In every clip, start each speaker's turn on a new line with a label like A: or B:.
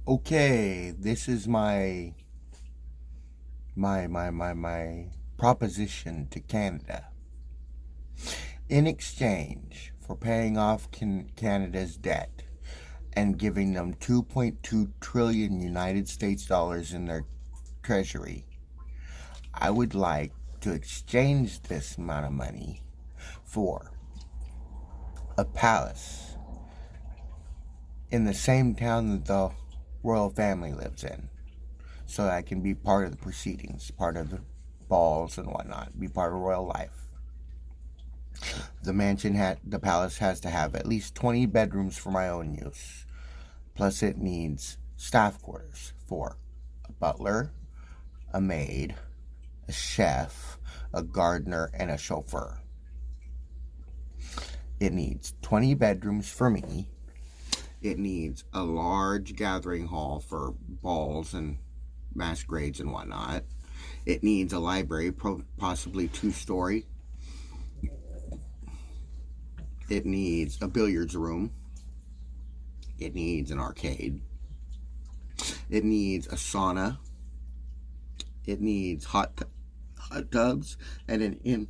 A: Okay, this is my proposition to Canada. In exchange for paying off Canada's debt and giving them 2.2 trillion United States dollars in their treasury, I would like to exchange this amount of money for a palace in the same town that the royal family lives in, so that I can be part of the proceedings, part of the balls and whatnot, be part of royal life. The palace has to have at least 20 bedrooms for my own use. Plus, it needs staff quarters for a butler, a maid, a chef, a gardener, and a chauffeur. It needs 20 bedrooms for me. It needs a large gathering hall for balls and masquerades and whatnot. It needs a library, possibly 2-story. It needs a billiards room. It needs an arcade. It needs a sauna. It needs hot tubs and an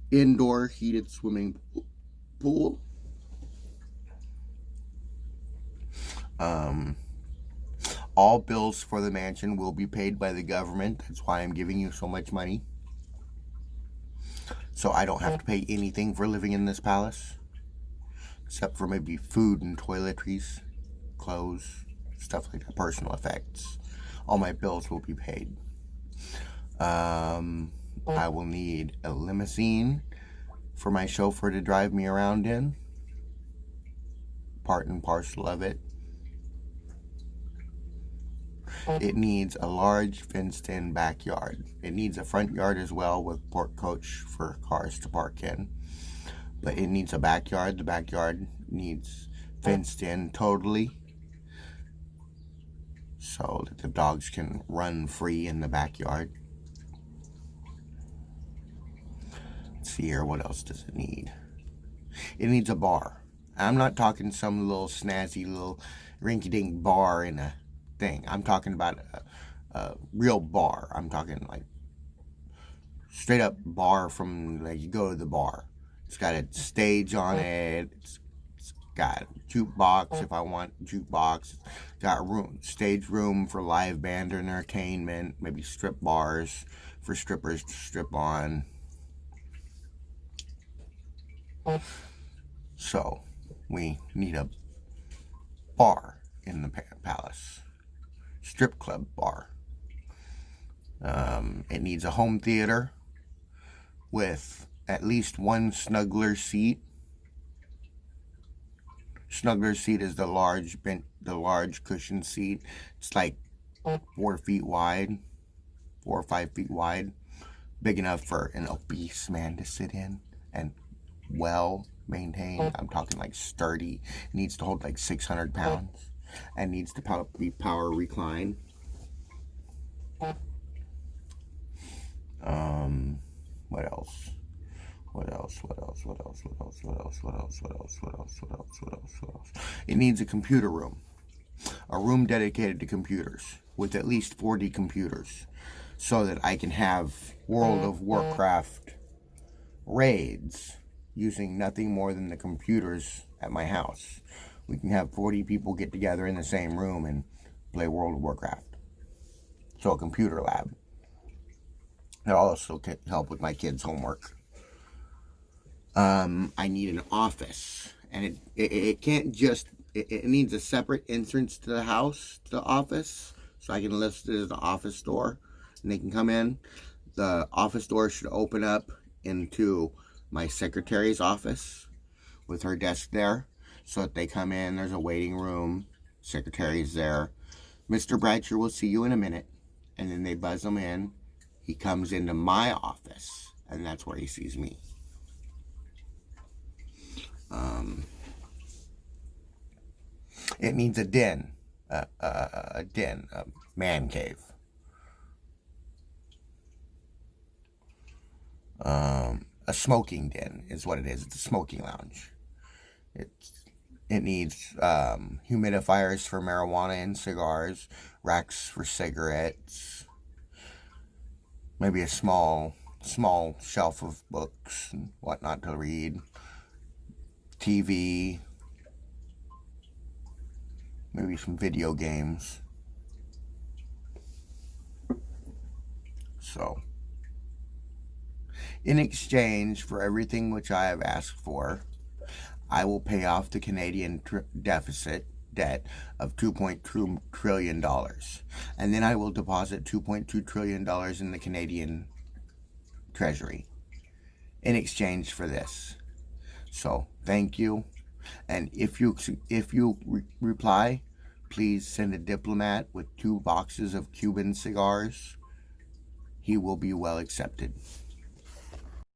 A: indoor heated swimming pool. All bills for the mansion will be paid by the government. That's why I'm giving you so much money. So I don't have to pay anything for living in this palace, except for maybe food and toiletries, clothes, stuff like that, personal effects. All my bills will be paid. I will need a limousine for my chauffeur to drive me around in. Part and parcel of it. It needs a large fenced-in backyard. It needs a front yard as well with porch for cars to park in. But it needs a backyard. The backyard needs fenced in totally, so that the dogs can run free in the backyard. Let's see here, what else does it need? It needs a bar. I'm not talking some little snazzy little rinky-dink bar in a thing. I'm talking about a real bar. I'm talking like straight up bar from like you go to the bar. It's got a stage on it. It's got a jukebox if I want jukebox. Got stage room for live band and entertainment. Maybe strip bars for strippers to strip on. So we need a bar in the palace. Strip club bar. It needs a home theater with at least one snuggler seat. Snuggler seat is the large cushion seat. It's like 4 feet wide, 4 or 5 feet wide, big enough for an obese man to sit in, and well maintained. I'm talking like sturdy. It needs to hold like 600 pounds, and needs to be power recline. What else? It needs a computer room. A room dedicated to computers with at least 40 computers, so that I can have World of Warcraft raids using nothing more than the computers at my house. We can have 40 people get together in the same room and play World of Warcraft. So a computer lab. It also can help with my kids' homework. I need an office, and it can't just, it needs a separate entrance to the house, to the office, so I can list it as the office door, and they can come in. The office door should open up into my secretary's office with her desk there, so that they come in, there's a waiting room, secretary's there. Mr. Bratcher will see you in a minute, and then they buzz him in. He comes into my office, and that's where he sees me. It needs a den, a man cave. A smoking den is what it is. It's a smoking lounge. It's It needs humidifiers for marijuana and cigars, racks for cigarettes, maybe a small shelf of books and whatnot to read, TV, maybe some video games. So, in exchange for everything which I have asked for, I will pay off the Canadian debt of $2.2 trillion. And then I will deposit $2.2 trillion in the Canadian Treasury in exchange for this. So, thank you. And if you reply, please send a diplomat with 2 boxes of Cuban cigars. He will be well accepted.